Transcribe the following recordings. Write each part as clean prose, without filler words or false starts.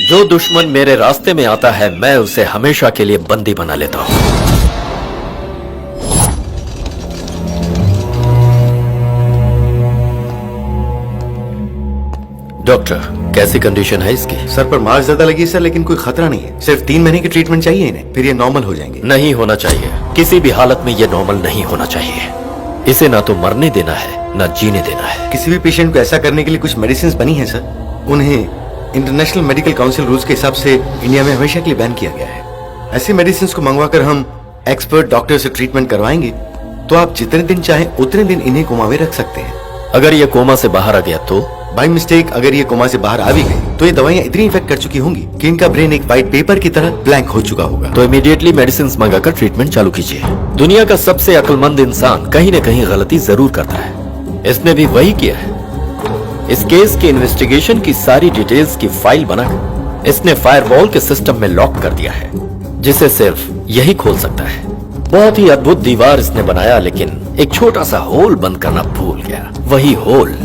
जो दुश्मन मेरे रास्ते में आता है मैं उसे हमेशा के लिए बंदी बना लेता हूं। डॉक्टर, कैसी कंडीशन है इसकी? सर पर मार्क्स ज्यादा लगी सर, लेकिन कोई खतरा नहीं है। सिर्फ 3 महीने की ट्रीटमेंट चाहिए इन्हें, फिर ये नॉर्मल हो जाएंगे। नहीं होना चाहिए, किसी भी हालत में ये नॉर्मल नहीं होना चाहिए। इसे ना तो मरने देना है ना जीने देना है। किसी भी पेशेंट को ऐसा करने के लिए कुछ मेडिसिन बनी है सर। उन्हें इंटरनेशनल मेडिकल काउंसिल रूल्स के हिसाब से इंडिया में हमेशा के लिए बैन किया गया है। ऐसी मेडिसिन को मंगवाकर हम एक्सपर्ट डॉक्टर से ट्रीटमेंट करवाएंगे तो आप जितने दिन चाहे उतने दिन इन्हें कोमा में रख सकते हैं। अगर ये कोमा से बाहर आ गया तो? बाय मिस्टेक अगर ये कोमा से बाहर आ भी गई तो ये दवाइयां इतनी इफेक्ट कर चुकी होंगी कि इनका ब्रेन एक व्हाइट पेपर की तरह ब्लैंक हो चुका होगा। तो इमीडिएटली मेडिसिन मंगाकर ट्रीटमेंट चालू कीजिए। दुनिया का सबसे अक्लमंद इंसान कहीं न कहीं गलती जरूर करता है। इसने भी वही किया है। इस केस की इन्वेस्टिगेशन की सारी डिटेल्स की फाइल बनाकर इसने फायरवॉल के सिस्टम में लॉक कर दिया है, जिसे सिर्फ यही खोल सकता है। बहुत ही अद्भुत दीवार इसने बनाया, लेकिन एक छोटा सा होल बंद करना भूल गया। वही होल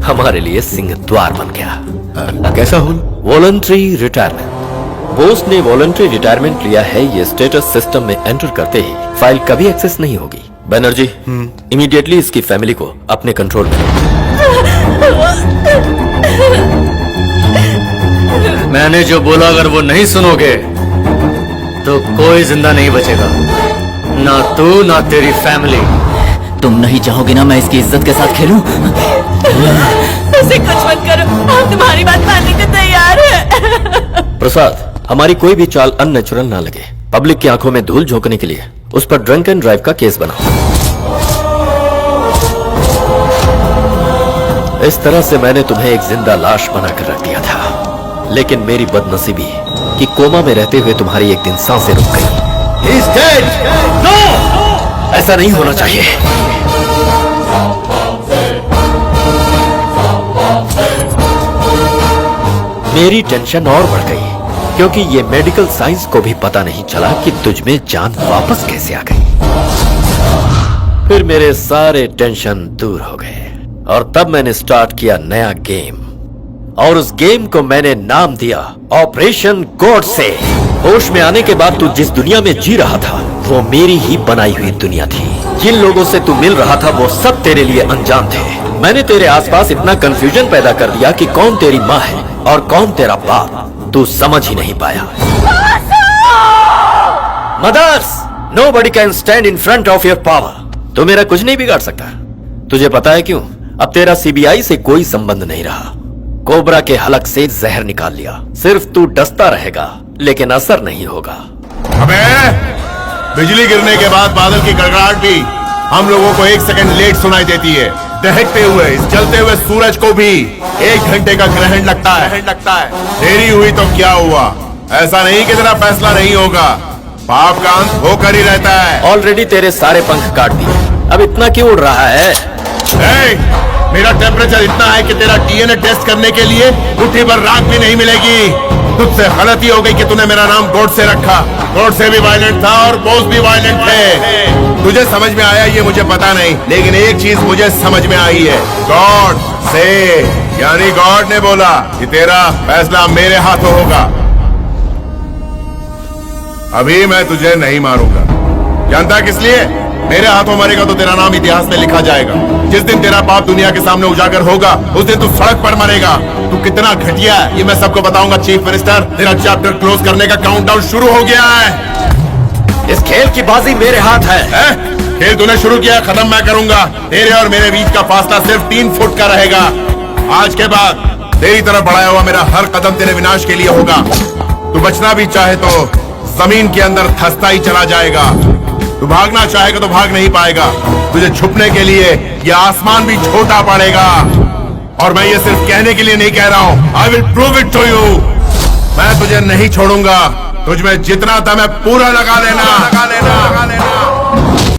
हमारे लिए सिंह द्वार बन गया। कैसा होल? Voluntary retirement. बोस ने वॉलंटरी रिटायरमेंट लिया है। ये स्टेटस सिस्टम में एंटर करते ही फाइल कभी एक्सेस नहीं होगी। बैनर्जी, इमीडिएटली इसकी फैमिली को अपने कंट्रोल में। मैंने जो बोला अगर वो नहीं सुनोगे तो कोई जिंदा नहीं बचेगा, ना तू ना तेरी फैमिली। तुम नहीं चाहोगे ना मैं इसकी इज्जत के साथ खेलूं? उसे कुछ मत करो, हम तुम्हारी बात मानने को तैयार हैं। प्रसाद, हमारी कोई भी चाल अननेचुरल ना लगे। पब्लिक की आंखों में धूल झोंकने के लिए उस पर ड्रंक एंड ड्राइव का केस बनाओ। इस तरह से मैंने तुम्हें एक जिंदा लाश बनाकर रख दिया था, लेकिन मेरी बदनसीबी कि कोमा में रहते हुए तुम्हारी एक दिन सांसें रुक गई। He's dead! नो! ऐसा नहीं होना चाहिए। मेरी टेंशन और बढ़ गई क्योंकि ये मेडिकल साइंस को भी पता नहीं चला कि तुझ में जान वापस कैसे आ गई। फिर मेरे सारे टेंशन दूर हो गए और तब मैंने स्टार्ट किया नया गेम, और उस गेम को मैंने नाम दिया ऑपरेशन गॉड से। होश में आने के बाद तू जिस दुनिया में जी रहा था वो मेरी ही बनाई हुई दुनिया थी। जिन लोगों से तू मिल रहा था वो सब तेरे लिए अनजान थे। मैंने तेरे आसपास इतना कंफ्यूजन पैदा कर दिया कि कौन तेरी माँ है और कौन तेरा बाप, तू समझ ही नहीं पाया। Mothers, nobody can stand in front of your power. तू मेरा कुछ नहीं बिगाड़ सकता। तुझे पता है क्यों? अब तेरा सीबीआई से कोई संबंध नहीं रहा। कोबरा के हलक से जहर निकाल लिया। सिर्फ तू डसता रहेगा लेकिन असर नहीं होगा। अबे, बिजली गिरने के बाद बादल की गड़गड़ाहट भी हम लोगों को 1 सेकंड लेट सुनाई देती है। दहकते हुए इस जलते हुए सूरज को भी 1 घंटे का ग्रहण लगता है। देरी हुई तो क्या हुआ? ऐसा नहीं कि तेरा फैसला नहीं होगा, पाप का अंत होकर ही रहता है। ऑलरेडी तेरे सारे पंख काट दिए, अब इतना क्यों उड़ रहा है? मेरा टेम्परेचर इतना है कि तेरा डीएनए टेस्ट करने के लिए मुट्ठी भर राख भी नहीं मिलेगी। तुझसे गलती हो गई कि तूने मेरा नाम गॉड से रखा। गॉड से भी वायलेंट था और बोस भी वायलेंट थे। तुझे समझ में आया ये मुझे पता नहीं, लेकिन एक चीज मुझे समझ में आई है। गॉड से यानी गॉड ने बोला कि तेरा फैसला मेरे हाथों होगा। अभी मैं तुझे नहीं मारूंगा। जानता किस लिए? मेरे हाथों मरेगा तो तेरा नाम इतिहास में लिखा जाएगा। जिस दिन तेरा पाप दुनिया के सामने उजागर होगा उस दिन तू सड़क पर मरेगा। तू कितना घटिया है ये मैं सबको बताऊंगा। चीफ मिनिस्टर, तेरा चैप्टर क्लोज करने का काउंटडाउन शुरू हो गया है। इस खेल की बाजी मेरे हाथ है। खेल तूने शुरू किया, खत्म मैं करूंगा। तेरे और मेरे बीच का फासला सिर्फ 3 फुट का रहेगा। आज के बाद तेरी तरफ बढ़ाया हुआ मेरा हर कदम तेरे विनाश के लिए होगा। तू बचना भी चाहे तो जमीन के अंदर धंसता ही चला जाएगा। तू भागना चाहेगा तो भाग नहीं पाएगा। तुझे छुपने के लिए यह आसमान भी छोटा पड़ेगा। और मैं ये सिर्फ कहने के लिए नहीं कह रहा हूं, I will prove it to you. मैं तुझे नहीं छोड़ूंगा। तुझ में जितना दम है पूरा लगा लेना।